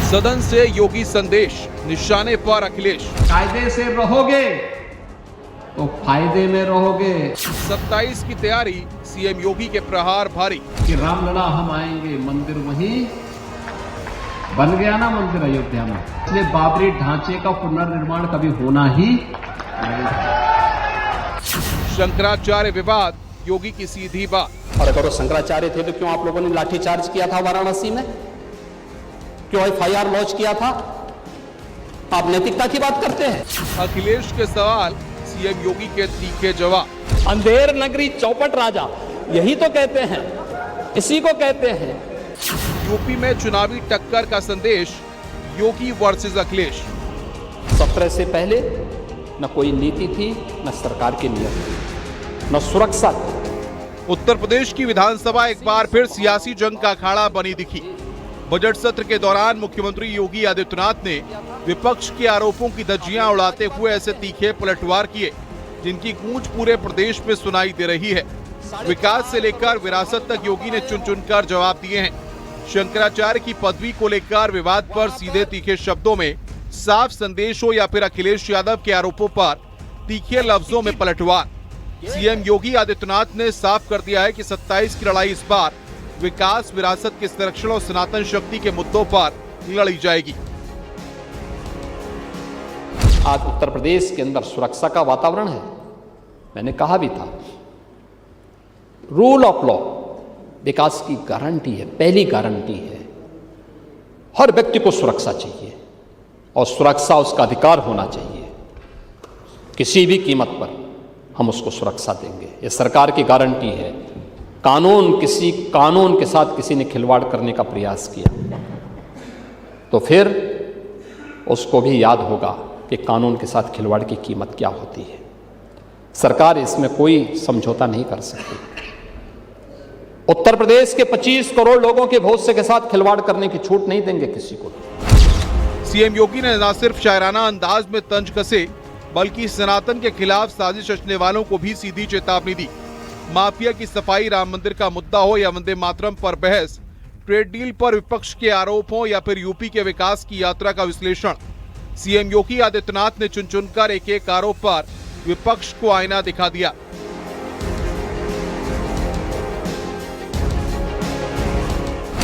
सदन से योगी संदेश, निशाने पर अखिलेश। कायदे से रहोगे तो फायदे में रहोगे। 27 की तैयारी, सीएम योगी के प्रहार भारी। कि रामलला हम आएंगे, मंदिर वहीं बन गया ना, मंदिर अयोध्या में। इसलिए बाबरी ढांचे का पुनर्निर्माण कभी होना ही नहीं। शंकराचार्य विवाद, योगी की सीधी बात। और अगर वो शंकराचार्य थे तो क्यों आप लोगों ने लाठीचार्ज किया था वाराणसी में? क्यों एफआईआर लॉन्च किया था? आप नैतिकता की बात करते हैं। अखिलेश के सवाल, सीएम योगी के तीखे जवाब। अंधेर नगरी चौपट राजा, यही तो कहते हैं, इसी को कहते हैं। यूपी में चुनावी टक्कर का संदेश, योगी वर्सेस अखिलेश। 17 से पहले न कोई नीति थी, न सरकार की नीयत थी, न सुरक्षा थी। उत्तर प्रदेश की विधानसभा एक बार फिर सियासी जंग का अखाड़ा बनी दिखी। बजट सत्र के दौरान मुख्यमंत्री योगी आदित्यनाथ ने विपक्ष के आरोपों की धज्जियां उड़ाते हुए ऐसे तीखे पलटवार किए जिनकी गूंज पूरे प्रदेश में सुनाई दे रही है। विकास से लेकर विरासत तक योगी ने चुन चुनकर जवाब दिए हैं। शंकराचार्य की पदवी को लेकर विवाद पर सीधे तीखे शब्दों में साफ संदेश हो या फिर अखिलेश यादव के आरोपों पर तीखे लफ्जों में पलटवार, सीएम योगी आदित्यनाथ ने साफ कर दिया है कि 27 की लड़ाई इस बार विकास, विरासत के संरक्षण और सनातन शक्ति के मुद्दों पर लड़ी जाएगी। आज उत्तर प्रदेश के अंदर सुरक्षा का वातावरण है। मैंने कहा भी था, रूल ऑफ लॉ विकास की गारंटी है, पहली गारंटी है। हर व्यक्ति को सुरक्षा चाहिए और सुरक्षा उसका अधिकार होना चाहिए। किसी भी कीमत पर हम उसको सुरक्षा देंगे, ये सरकार की गारंटी है। कानून के साथ किसी ने खिलवाड़ करने का प्रयास किया तो फिर उसको भी याद होगा कि कानून के साथ खिलवाड़ की कीमत क्या होती है। सरकार इसमें कोई समझौता नहीं कर सकती। उत्तर प्रदेश के 25 करोड़ लोगों के भविष्य के साथ खिलवाड़ करने की छूट नहीं देंगे किसी को। सीएम योगी ने न सिर्फ शायराना अंदाज में तंज कसे बल्कि सनातन के खिलाफ साजिश रचने वालों को भी सीधी चेतावनी दी। माफिया की सफाई, राम मंदिर का मुद्दा हो या वंदे मातरम पर बहस, ट्रेड डील पर विपक्ष के आरोप हो या फिर यूपी के विकास की यात्रा का विश्लेषण, सीएम योगी आदित्यनाथ ने चुन चुनकर एक एक आरोप पर विपक्ष को आईना दिखा दिया।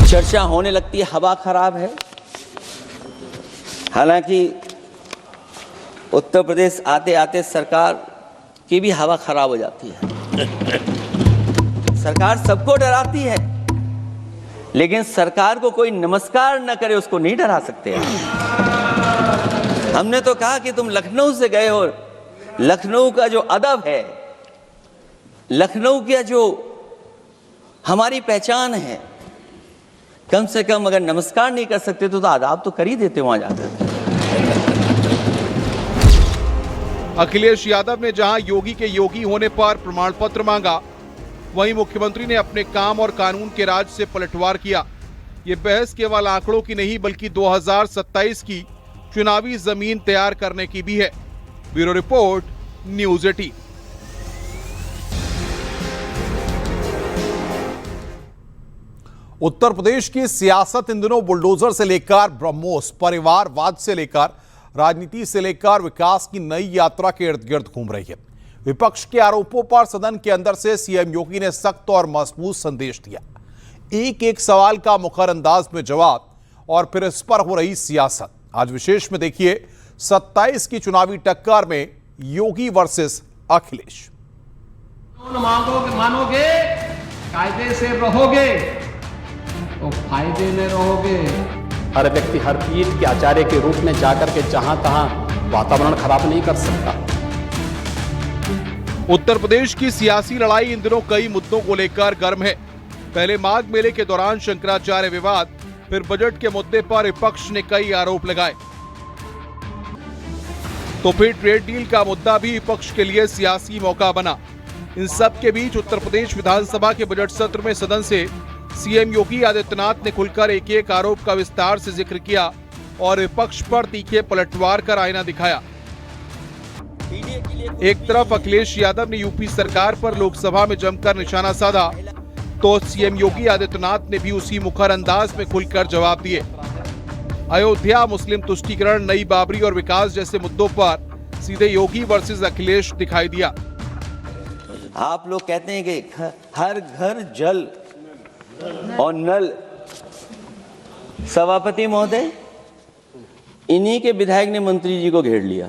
चर्चा होने लगती है हवा खराब है। हालांकि उत्तर प्रदेश आते आते सरकार की भी हवा खराब हो जाती है। सरकार सबको डराती है, लेकिन सरकार को कोई नमस्कार न करे उसको नहीं डरा सकते। हमने तो कहा कि तुम लखनऊ से गए हो, लखनऊ का जो अदब है, लखनऊ का जो हमारी पहचान है, कम से कम अगर नमस्कार नहीं कर सकते तो आदाब तो कर ही देते वहां जाकर। अखिलेश यादव ने जहां योगी के योगी होने पर प्रमाण पत्र मांगा, वहीं मुख्यमंत्री ने अपने काम और कानून के राज से पलटवार किया। ये बहस केवल आंकड़ों की नहीं बल्कि 2027 की चुनावी जमीन तैयार करने की भी है। Bureau report, news 18। Uttar Pradesh की सियासत इन दिनों बुलडोजर से लेकर ब्रह्मोस, परिवारवाद से लेकर राजनीति से लेकर विकास की नई यात्रा के इर्द गिर्द घूम रही है। विपक्ष के आरोपों पर सदन के अंदर से सीएम योगी ने सख्त और मजबूत संदेश दिया। एक एक सवाल का मुखर अंदाज में जवाब और फिर इस पर हो रही सियासत। आज विशेष में देखिए 27 की चुनावी टक्कर में योगी वर्सेस अखिलेश। मानोगे, कायदे से रहोगे तो फायदे में रहोगे। हर व्यक्ति हर पीठ के आचार्य के रूप में जाकर के जहां तहां वातावरण खराब नहीं कर सकता। उत्तर प्रदेश की सियासी लड़ाई इन दिनों कई मुद्दों को लेकर गर्म है। पहले माघ मेले के दौरान शंकराचार्य विवाद, फिर बजट के मुद्दे पर विपक्ष ने कई आरोप लगाए, तो फिर ट्रेड डील का मुद्दा भी विपक्ष के लिए सियासी मौका बना। इन सब के बीच उत्तर प्रदेश विधानसभा के बजट सत्र में सदन से सीएम योगी आदित्यनाथ ने खुलकर एक एक आरोप का विस्तार से जिक्र किया और विपक्ष पर तीखे पलटवार कर आईना दिखाया। एक तरफ अखिलेश यादव ने यूपी सरकार पर लोकसभा में जमकर निशाना साधा, तो सीएम योगी आदित्यनाथ ने भी उसी मुखर अंदाज में खुलकर जवाब दिए। अयोध्या, मुस्लिम तुष्टीकरण, नई बाबरी और विकास जैसे मुद्दों पर सीधे योगी वर्सेस अखिलेश दिखाई दिया। आप लोग कहते हैं कि हर घर जल और नल। सभापति महोदय, इन्हीं के विधायक ने मंत्री जी को घेर लिया।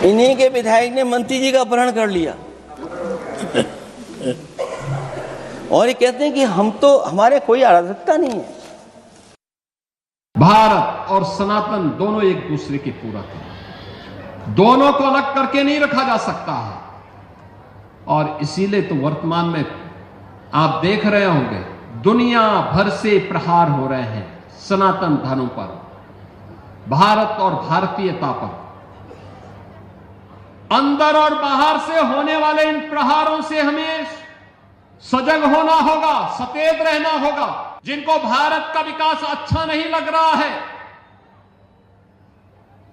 इन्हीं के विधायक ने मंत्री जी का अपहरण कर लिया और ये कहते हैं कि हमारे कोई अराजकता नहीं है। भारत और सनातन दोनों एक दूसरे के पूरक हैं, दोनों को अलग करके नहीं रखा जा सकता है। और इसीलिए तो वर्तमान में आप देख रहे होंगे दुनिया भर से प्रहार हो रहे हैं सनातन धर्म पर, भारत और भारतीयता पर। अंदर और बाहर से होने वाले इन प्रहारों से हमें सजग होना होगा, सचेत रहना होगा। जिनको भारत का विकास अच्छा नहीं लग रहा है,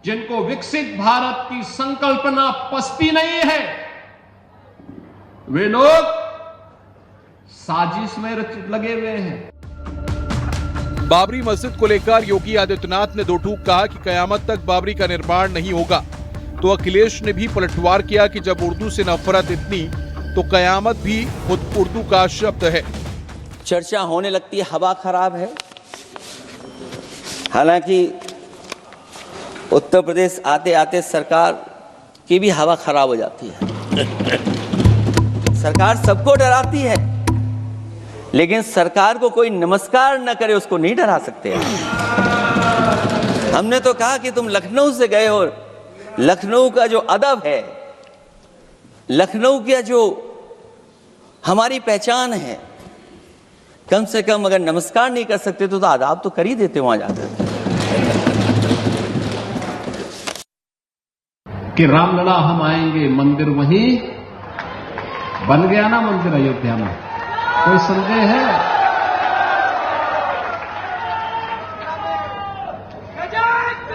जिनको विकसित भारत की संकल्पना पसती नहीं है, वे लोग साजिश में लगे हुए हैं। बाबरी मस्जिद को लेकर योगी आदित्यनाथ ने दो टूक कहा कि कयामत तक बाबरी का निर्माण नहीं होगा, तो अखिलेश ने भी पलटवार किया कि जब उर्दू से नफरत इतनी तो कयामत भी खुद उर्दू का शब्द है। चर्चा होने लगती है हवा खराब है। हालांकि उत्तर प्रदेश आते आते सरकार की भी हवा खराब हो जाती है। सरकार सबको डराती है, लेकिन सरकार को कोई नमस्कार न करे उसको नहीं डरा सकते। हमने तो कहा कि तुम लखनऊ से गए हो, लखनऊ का जो अदब है, लखनऊ का जो हमारी पहचान है, कम से कम अगर नमस्कार नहीं कर सकते तो आदाब तो कर ही देते वहां जाकर। कि रामलला हम आएंगे मंदिर वहीं बन गया ना मंदिर अयोध्या में, कोई संदेह है?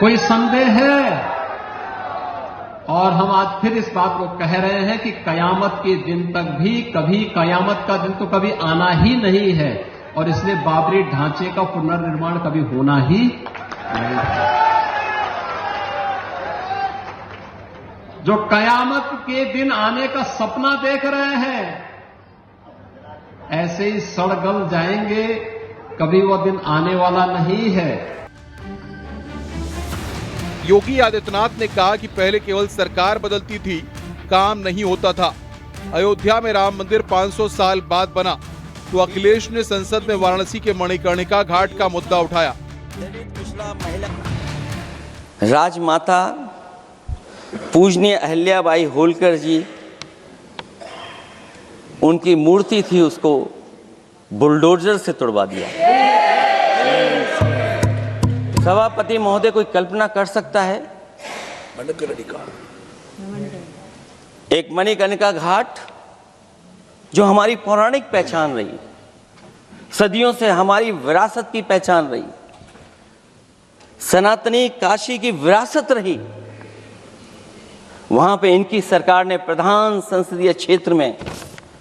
कोई संदेह है? और हम आज फिर इस बात को कह रहे हैं कि कयामत के दिन तक भी कभी कयामत का दिन तो कभी आना ही नहीं है, और इसलिए बाबरी ढांचे का पुनर्निर्माण कभी होना ही नहीं है। जो कयामत के दिन आने का सपना देख रहे हैं, ऐसे ही सड़ गल जाएंगे, कभी वो दिन आने वाला नहीं है। योगी आदित्यनाथ ने कहा कि पहले केवल सरकार बदलती थी, काम नहीं होता था। अयोध्या में राम मंदिर 500 साल बाद बना, तो अखिलेश ने संसद में वाराणसी के मणिकर्णिका घाट का मुद्दा उठाया। राजमाता पूजनीय अहिल्याबाई होलकर जी, उनकी मूर्ति थी, उसको बुलडोजर से तोड़वा दिया। सभापति महोदय, कोई कल्पना कर सकता है एक मणिकर्णिका घाट जो हमारी पौराणिक पहचान रही, सदियों से हमारी विरासत की पहचान रही, सनातनी काशी की विरासत रही, वहां पे इनकी सरकार ने प्रधान संसदीय क्षेत्र में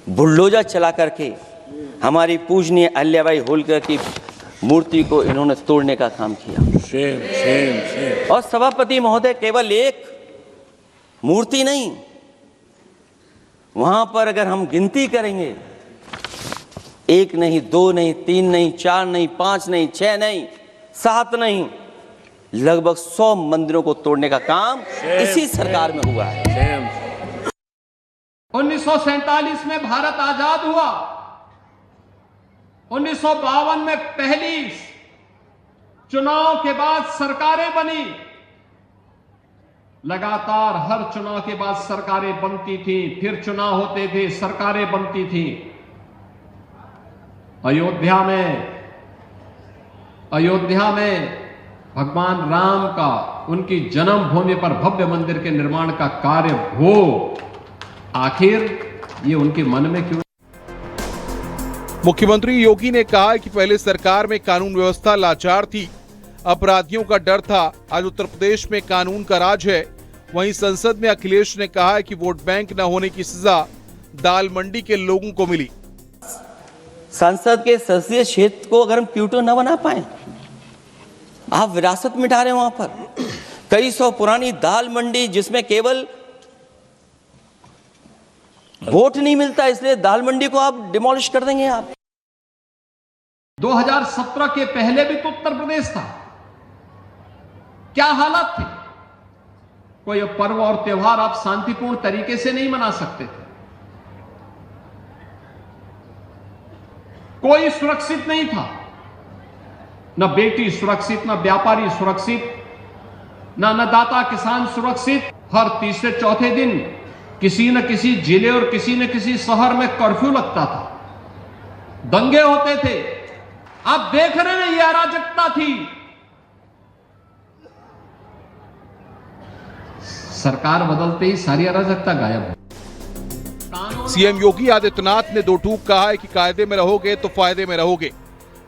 बुलडोजर चला करके हमारी पूजनीय अहिल्याबाई होलकर की मूर्ति को इन्होंने तोड़ने का काम किया। और सभापति महोदय, केवल एक मूर्ति नहीं, वहां पर अगर हम गिनती करेंगे, एक नहीं, दो नहीं, तीन नहीं, चार नहीं, पांच नहीं, 6 नहीं, 7 नहीं, लगभग 100 मंदिरों को तोड़ने का काम इसी सरकार में हुआ है। 1947 में भारत आजाद हुआ, 1952 में पहली चुनाव के बाद सरकारें बनी, लगातार हर चुनाव के बाद सरकारें बनती थी, फिर चुनाव होते थे, सरकारें बनती थी। अयोध्या में भगवान राम का, उनकी जन्मभूमि पर भव्य मंदिर के निर्माण का कार्य हो, आखिर ये उनके मन में क्यों? मुख्यमंत्री योगी ने कहा कि पहले सरकार में कानून व्यवस्था लाचार थी, अपराधियों का डर था। आज उत्तर प्रदेश में कानून का राज है। वहीं संसद में अखिलेश ने कहा है कि वोट बैंक न होने की सजा दाल मंडी के लोगों को मिली। संसद के संसदीय क्षेत्र को अगर हम क्यूटो न बना पाए, आप विरासत मिटा रहे हैं वहां पर। कई सौ पुरानी दाल मंडी जिसमें केवल वोट नहीं मिलता, इसलिए दाल मंडी को आप डिमोलिश कर देंगे। आप 2017 के पहले भी तो उत्तर प्रदेश था, क्या हालात थे? कोई पर्व और त्योहार आप शांतिपूर्ण तरीके से नहीं मना सकते थे, कोई सुरक्षित नहीं था, न बेटी सुरक्षित, न व्यापारी सुरक्षित, न अन्नदाता किसान सुरक्षित। हर तीसरे चौथे दिन किसी न किसी जिले और किसी न किसी शहर में कर्फ्यू लगता था, दंगे होते थे। आप देख रहे हैं ये अराजकता थी। सरकार बदलते ही सारी अराजकता गायब हो। सीएम योगी आदित्यनाथ ने दो टूक कहा है कि कायदे में रहोगे तो फायदे में रहोगे,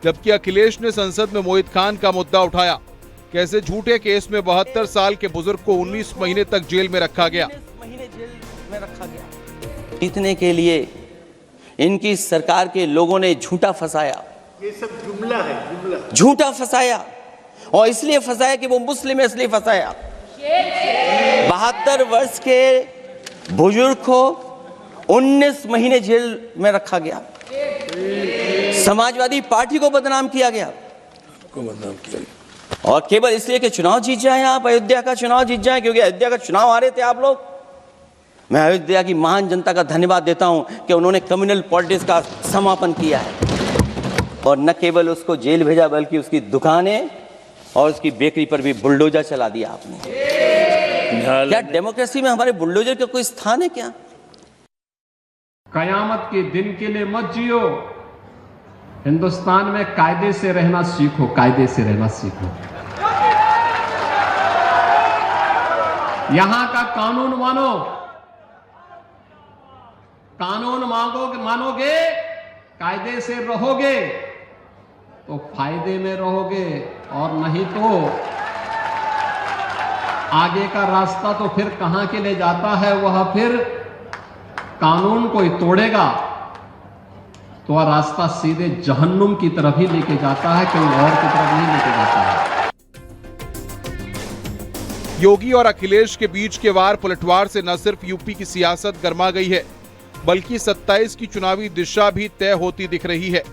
जबकि अखिलेश ने संसद में मोहित खान का मुद्दा उठाया। कैसे झूठे केस में 72 साल के बुजुर्ग को 19 महीने तक जेल में रखा गया। जीतने के लिए इनकी सरकार के लोगों ने झूठा फंसाया। ये सब जुमला है, जुमला। झूठा फंसाया, और इसलिए फंसाया कि वो मुस्लिम है, इसलिए फंसाया। 72 वर्ष के बुजुर्ग को 19 महीने जेल में रखा गया। समाजवादी पार्टी को बदनाम किया गया, और केवल इसलिए कि चुनाव जीत जाए, आप अयोध्या का चुनाव जीत जाए, क्योंकि अयोध्या का चुनाव आ रहे थे आप लोग। मैं अयोध्या की महान जनता का धन्यवाद देता हूं कि उन्होंने कम्युनल पॉलिटिक्स का समापन किया है, और न केवल उसको जेल भेजा बल्कि उसकी दुकानें और उसकी बेकरी पर भी बुलडोजर चला दिया आपने। क्या डेमोक्रेसी में हमारे बुलडोजर का कोई स्थान है क्या? कयामत के दिन के लिए मत जियो, हिंदुस्तान में कायदे से रहना सीखो, कायदे से रहना सीखो। यहां का कानून मानो, कानून मानोगे, कायदे से रहोगे तो फायदे में रहोगे, और नहीं तो आगे का रास्ता तो फिर कहां के लिए जाता है, वह फिर कानून कोई तोड़ेगा तो वह रास्ता सीधे जहन्नुम की तरफ ही लेके जाता है, कहीं और की तरफ नहीं लेके जाता है। योगी और अखिलेश के बीच के वार पलटवार से न सिर्फ यूपी की सियासत गर्मा गई है, बल्कि 27 की चुनावी दिशा भी तय होती दिख रही है।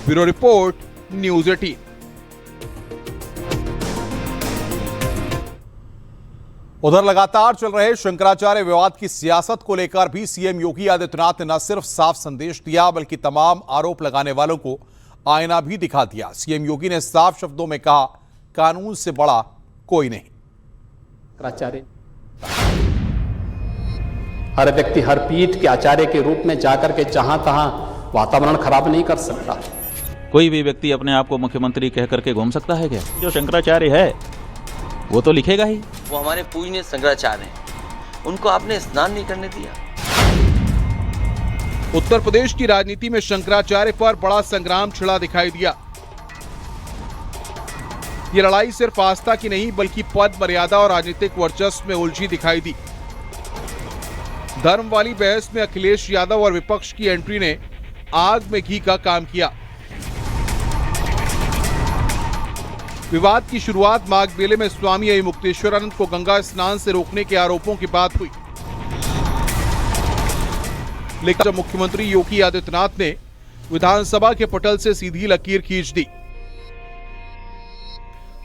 Bureau report, news 18। उधर लगातार चल रहे शंकराचार्य विवाद की सियासत को लेकर भी सीएम योगी आदित्यनाथ ने न सिर्फ साफ संदेश दिया, बल्कि तमाम आरोप लगाने वालों को आईना भी दिखा दिया। सीएम योगी ने साफ शब्दों में कहा, कानून से बड़ा कोई नहीं। आचार्य, हर व्यक्ति हर पीठ के आचार्य के रूप में जाकर के जहां तहां वातावरण खराब नहीं कर सकता। कोई भी व्यक्ति अपने आप को मुख्यमंत्री कह करके घूम सकता है क्या? जो शंकराचार्य है वो तो लिखेगा ही। वो हमारे पूजनीय शंकराचार्य हैं, उनको आपने स्नान नहीं करने दिया। उत्तर प्रदेश की राजनीति में शंकराचार्य पर बड़ा संग्राम छिड़ा दिखाई दिया। ये लड़ाई सिर्फ आस्था की नहीं, बल्कि पद, मर्यादा और राजनीतिक वर्चस्व में उलझी दिखाई दी। धर्म वाली बहस में अखिलेश यादव और विपक्ष की एंट्री ने आग में घी का काम किया। विवाद की शुरुआत माघ मेले में स्वामी अभिमुक्तेश्वरानंद को गंगा स्नान से रोकने के आरोपों की बात हुई, लेकिन जब मुख्यमंत्री योगी आदित्यनाथ ने विधानसभा के पटल से सीधी लकीर खींच दी,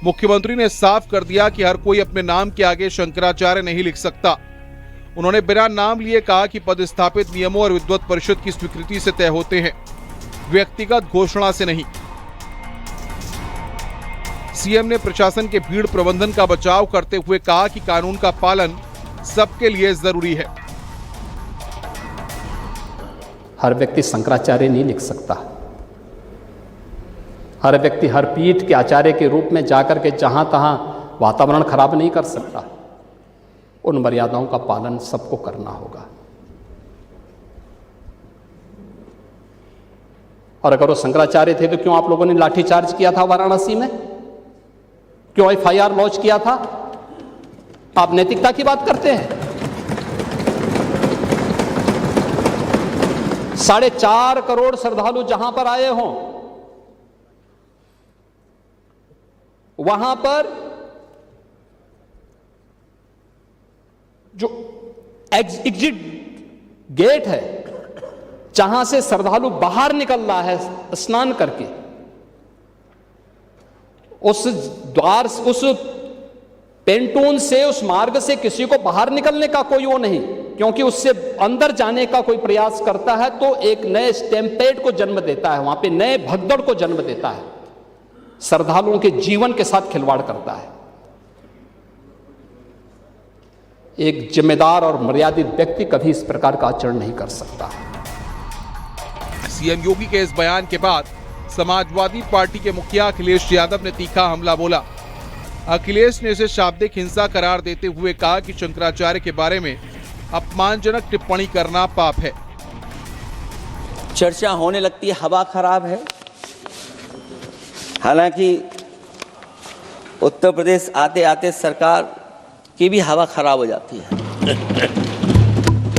मुख्यमंत्री ने साफ कर दिया कि हर कोई अपने नाम के आगे शंकराचार्य नहीं लिख सकता। उन्होंने बिना नाम लिए कहा कि पद स्थापित नियमों और विद्वत परिषद की स्वीकृति से तय होते हैं, व्यक्तिगत घोषणा से नहीं। सीएम ने प्रशासन के भीड़ प्रबंधन का बचाव करते हुए कहा कि कानून का पालन सबके लिए जरूरी है। हर व्यक्ति शंकराचार्य नहीं लिख सकता। हर व्यक्ति हर पीठ के आचार्य के रूप में जाकर के जहां तहां वातावरण खराब नहीं कर सकता। उन मर्यादाओं का पालन सबको करना होगा। और अगर वो शंकराचार्य थे तो क्यों आप लोगों ने लाठीचार्ज किया था वाराणसी में? क्यों एफआईआर लॉन्च किया था? आप नैतिकता की बात करते हैं। 4.5 करोड़ श्रद्धालु जहां पर आए हों, वहां पर जो एग्जिट गेट है, जहां से श्रद्धालु बाहर निकल रहा है स्नान करके, उस द्वार, उस पेंटून से, उस मार्ग से किसी को बाहर निकलने का कोई वो नहीं, क्योंकि उससे अंदर जाने का कोई प्रयास करता है तो एक नए स्टैम्पेड को जन्म देता है, वहां पे नए भगदड़ को जन्म देता है, श्रद्धालुओं के जीवन के साथ खिलवाड़ करता है। एक जिम्मेदार और मर्यादित व्यक्ति कभी इस प्रकार का आचरण नहीं कर सकता। सीएम योगी के इस बयान के बाद समाजवादी पार्टी के मुखिया अखिलेश यादव ने तीखा हमला बोला। अखिलेश ने इसे शाब्दिक हिंसा करार देते हुए कहा कि शंकराचार्य के बारे में अपमानजनक टिप्पणी करना पाप है। चर्चा होने लगती है हवा खराब है, हालांकि उत्तर प्रदेश आते आते सरकार की भी हवा खराब हो जाती है।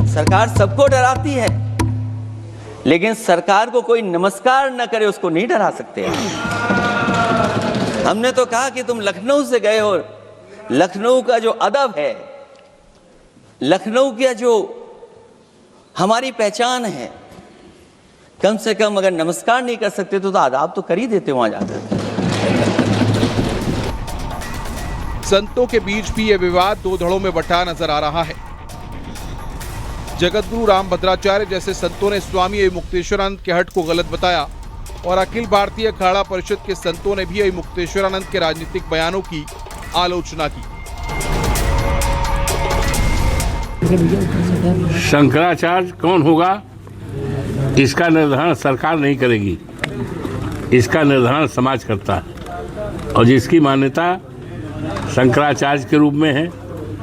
सरकार सबको डराती है, लेकिन सरकार को कोई नमस्कार न करे उसको नहीं डरा सकते। हमने तो कहा कि तुम लखनऊ से गए हो, लखनऊ का जो अदब है, लखनऊ का जो हमारी पहचान है, कम से कम अगर नमस्कार नहीं कर सकते तो आदाब तो कर ही देते वहां जाकर। संतों के बीच भी यह विवाद दो धड़ों में बंटा नजर आ रहा है। जगतगुरु रामभद्राचार्य जैसे संतों ने स्वामी मुक्तेश्वरानंद के हट को गलत बताया और अखिल भारतीय अखाड़ा परिषद के संतों ने भी मुक्तेश्वरानंद के राजनीतिक बयानों की आलोचना की। शंकराचार्य कौन होगा, इसका निर्धारण सरकार नहीं करेगी, इसका निर्धारण समाज करता है। और जिसकी मान्यता शंकराचार्य के रूप में है,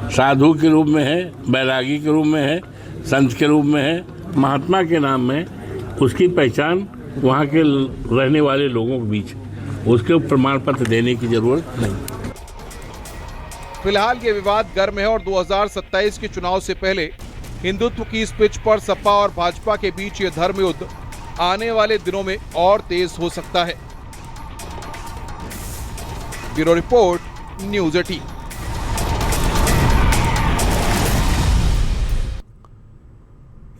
साधु के रूप में है, बैरागी के रूप में है, संत के रूप में है, महात्मा के नाम में, उसकी पहचान वहाँ के रहने वाले लोगों के बीच, उसके प्रमाण पत्र देने की जरूरत नहीं। फिलहाल ये विवाद गर्म है और 2027 के चुनाव से पहले हिंदुत्व की इस पिच पर सपा और भाजपा के बीच ये धर्म युद्ध आने वाले दिनों में और तेज हो सकता है। Bureau report, news 18।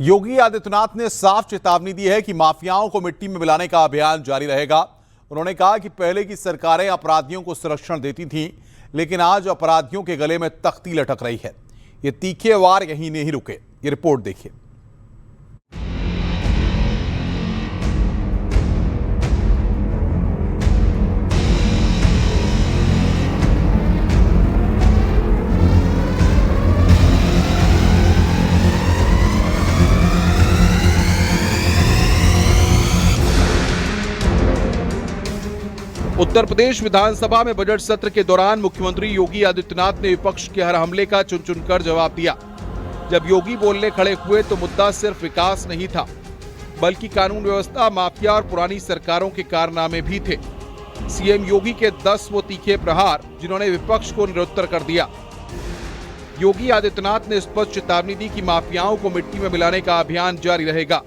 Yogi Adityanath ने साफ चेतावनी दी है कि माफियाओं को मिट्टी में मिलाने का अभियान जारी रहेगा। उन्होंने कहा कि पहले की सरकारें अपराधियों को संरक्षण देती थीं, लेकिन आज अपराधियों के गले में तख्ती लटक रही है। ये तीखे वार यहीं नहीं रुके। ये रिपोर्ट देखिए। उत्तर प्रदेश विधानसभा में बजट सत्र के दौरान मुख्यमंत्री योगी आदित्यनाथ ने विपक्ष के हर हमले का चुन चुनकर जवाब दिया। जब योगी बोलने खड़े हुए तो मुद्दा सिर्फ विकास नहीं था, बल्कि कानून व्यवस्था, माफिया और पुरानी सरकारों के कारनामे भी थे। सीएम योगी के 10 वो तीखे प्रहार जिन्होंने विपक्ष को निरुत्तर कर दिया। योगी आदित्यनाथ ने स्पष्ट चेतावनी दी कि माफियाओं को मिट्टी में मिलाने का अभियान जारी रहेगा।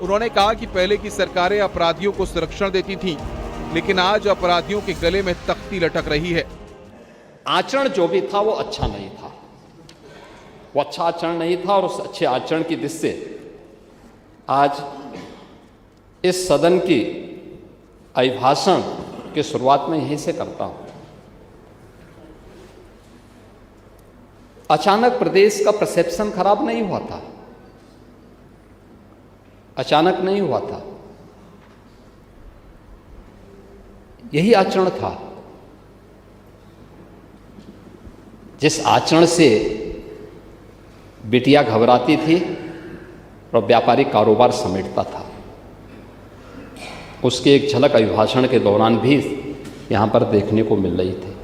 उन्होंने कहा कि पहले की सरकारें अपराधियों को संरक्षण देती थीं, लेकिन आज अपराधियों के गले में तख्ती लटक रही है। आचरण जो भी था वो अच्छा नहीं था, वो अच्छा आचरण नहीं था और उस अच्छे आचरण की दृष्टि से आज इस सदन की अभिभाषण की शुरुआत में यहीं से करता हूं। अचानक प्रदेश का परसेप्शन खराब नहीं हुआ था, अचानक नहीं हुआ था, यही आचरण था। जिस आचरण से बिटिया घबराती थी और व्यापारिक कारोबार समेटता था, उसकी एक झलक अभिभाषण के दौरान भी यहां पर देखने को मिल रही थी।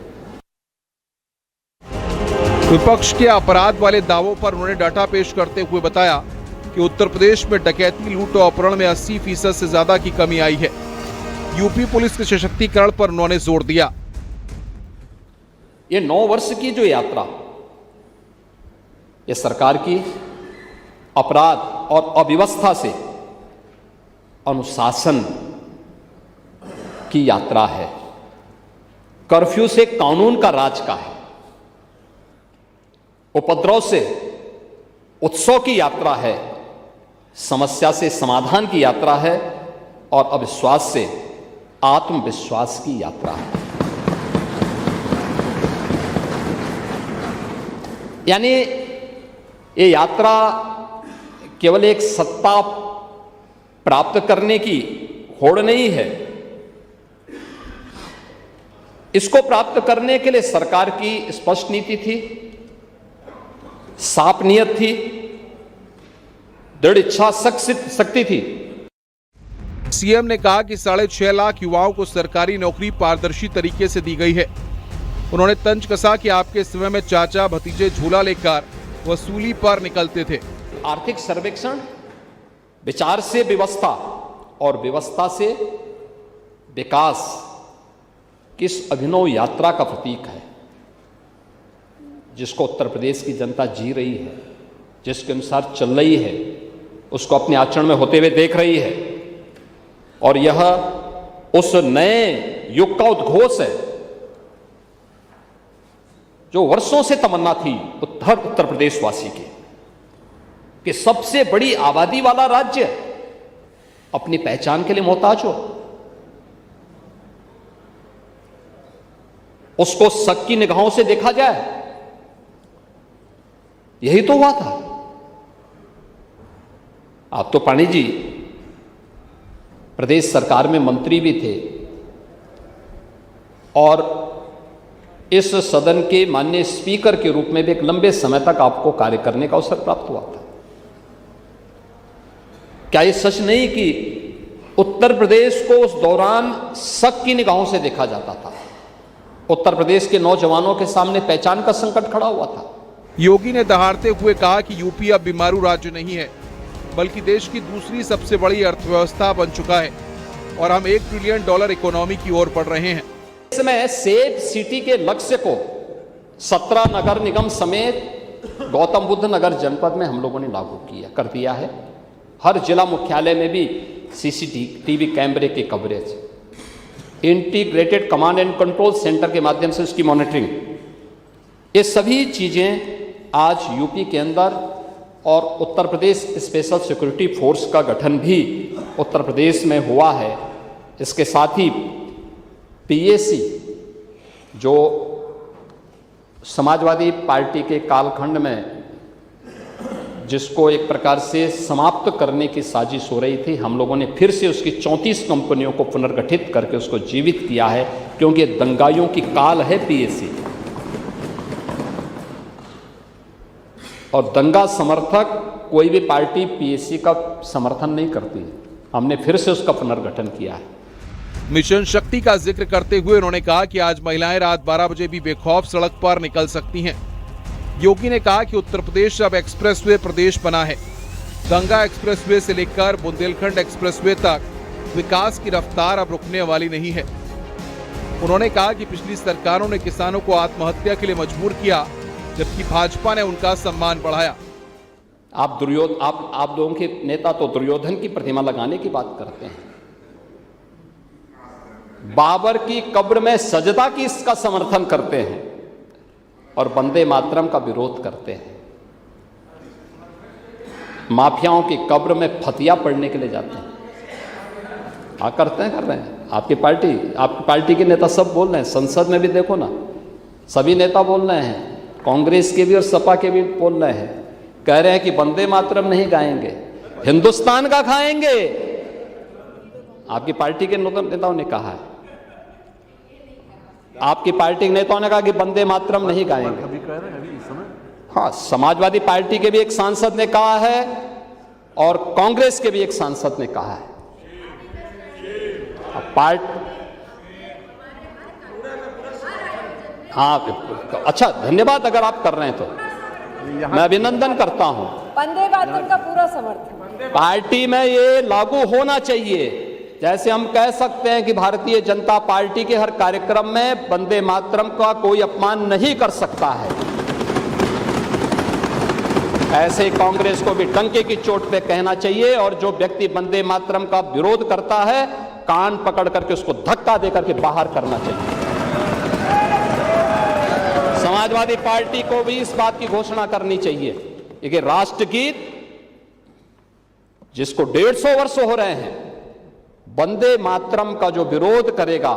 विपक्ष के अपराध वाले दावों पर उन्होंने डाटा पेश करते हुए बताया कि उत्तर प्रदेश में डकैती, लूट और अपहरण में 80% से ज्यादा की कमी आई है। यूपी पुलिस के सशक्तिकरण पर उन्होंने जोर दिया। ये 9 वर्ष की जो यात्रा, ये सरकार की अपराध और अव्यवस्था से अनुशासन की यात्रा है, कर्फ्यू से कानून का राज का है, उपद्रव से उत्सव की यात्रा है, समस्या से समाधान की यात्रा है और अविश्वास से आत्मविश्वास की यात्रा है। यानी ये यात्रा केवल एक सत्ता प्राप्त करने की होड़ नहीं है। इसको प्राप्त करने के लिए सरकार की स्पष्ट नीति थी, साफ नियत थी, दृढ़ इच्छा शक्ति थी। सीएम ने कहा कि 6.5 लाख युवाओं को सरकारी नौकरी पारदर्शी तरीके से दी गई है। उन्होंने तंज कसा कि आपके समय में चाचा भतीजे झूला लेकर वसूली पर निकलते थे। आर्थिक सर्वेक्षण विचार से व्यवस्था और व्यवस्था से विकास किस अभिनव यात्रा का प्रतीक है, जिसको उत्तर प्रदेश की जनता जी रही है, जिसके अनुसार चल रही है, उसको अपने आचरण में होते हुए देख रही है। और यह उस नए युग का उद्घोष है जो वर्षों से तमन्ना थी उत्तर प्रदेश वासी की, कि सबसे बड़ी आबादी वाला राज्य अपनी पहचान के लिए मोहताज हो, उसको शक की निगाहों से देखा जाए। यही तो हुआ था। आप तो पानी जी प्रदेश सरकार में मंत्री भी थे और इस सदन के माननीय स्पीकर के रूप में भी एक लंबे समय तक आपको कार्य करने का अवसर प्राप्त हुआ था। क्या ये सच नहीं कि उत्तर प्रदेश को उस दौरान शक की निगाहों से देखा जाता था? उत्तर प्रदेश के नौजवानों के सामने पहचान का संकट खड़ा हुआ था। योगी ने दहाड़ते हुए कहा कि यूपी अब बीमारू राज्य नहीं है, बल्कि देश की दूसरी सबसे बड़ी अर्थव्यवस्था बन चुका है और हम $1 ट्रिलियन इकोनॉमी की ओर बढ़ रहे हैं। इसमें सेफ सिटी के लक्ष्य को 17 नगर निगम समेत गौतम बुद्ध नगर जनपद में हम लोगों ने लागू कर दिया है। हर जिला मुख्यालय में भी सीसीटीवी कैमरे की coverage, integrated command and control centre के माध्यम से उसकी मॉनिटरिंग, ये सभी चीजें आज यूपी के अंदर, और Uttar Pradesh special security force का गठन भी उत्तर प्रदेश में हुआ है। इसके साथ ही पीएसी, जो समाजवादी पार्टी के कालखंड में जिसको एक प्रकार से समाप्त करने की साजिश हो रही थी, हम लोगों ने फिर से उसकी 34 कंपनियों को पुनर्गठित करके उसको जीवित किया है, क्योंकि दंगाइयों की काल है पीएसी। और दंगा समर्थक कोई भी पार्टी पीएसी का समर्थन नहीं करती। हमने फिर से उसका पुनर्गठन किया है। मिशन शक्ति का जिक्र करते हुए उन्होंने कहा कि आज महिलाएं रात 12 बजे भी बेखौफ सड़क पर निकल सकती हैं। योगी ने कहा कि उत्तर प्रदेश अब एक्सप्रेसवे प्रदेश बना है। गंगा एक्सप्रेसवे से लेकर बुंदेलखंड एक्सप्रेसवे तक विकास की रफ्तार अब रुकने वाली नहीं है। उन्होंने कहा कि पिछली सरकारों ने किसानों को आत्महत्या के लिए मजबूर किया, जबकि भाजपा ने उनका सम्मान बढ़ाया। आप लोगों के नेता तो दुर्योधन की प्रतिमा लगाने की बात करते हैं, बाबर की कब्र में सजदा की इसका समर्थन करते हैं और वंदे मातरम का विरोध करते हैं। माफियाओं की कब्र में फतिया पढ़ने के लिए जाते हैं। कर रहे हैं। आपकी पार्टी के नेता सब बोल रहे हैं, संसद में भी देखो ना, सभी नेता बोल रहे हैं, कांग्रेस के भी और सपा के भी बोल रहे हैं, कह रहे हैं कि वंदे मातरम नहीं गाएंगे, हिंदुस्तान का खाएंगे। आपकी पार्टी के नेताओं ने कहा है, आपकी पार्टी के नेताओं ने कहा कि वंदे मातरम नहीं गाएंगे। हाँ, समाजवादी पार्टी के भी एक सांसद ने कहा है और कांग्रेस के भी एक सांसद ने कहा है। हाँ, अच्छा, धन्यवाद अगर आप कर रहे हैं तो मैं अभिनंदन करता हूं। वंदे मातरम का पूरा समर्थन पार्टी में ये लागू होना चाहिए। जैसे हम कह सकते हैं कि भारतीय जनता पार्टी के हर कार्यक्रम में वंदे मातरम का कोई अपमान नहीं कर सकता है। ऐसे कांग्रेस को भी डंके की चोट पे कहना चाहिए और जो व्यक्ति वंदे मातरम का विरोध करता है कान पकड़ करके उसको धक्का देकर के बाहर करना चाहिए। समाजवादी पार्टी को भी इस बात की घोषणा करनी चाहिए कि राष्ट्रगीत जिसको 150 वर्ष हो रहे हैं, वंदे मातरम का जो विरोध करेगा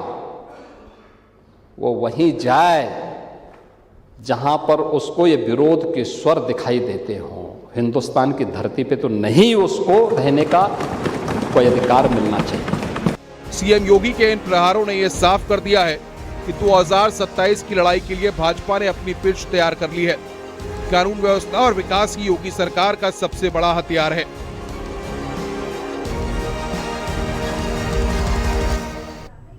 वो वहीं जाए जहां पर उसको ये विरोध के स्वर दिखाई देते हों। हिंदुस्तान की धरती पे तो नहीं उसको रहने का कोई अधिकार मिलना चाहिए। सीएम योगी के इन प्रहारों ने यह साफ कर दिया है कि 2027 की लड़ाई के लिए भाजपा ने अपनी पिच तैयार कर ली है। कानून व्यवस्था और विकास ही योगी सरकार का सबसे बड़ा हथियार है।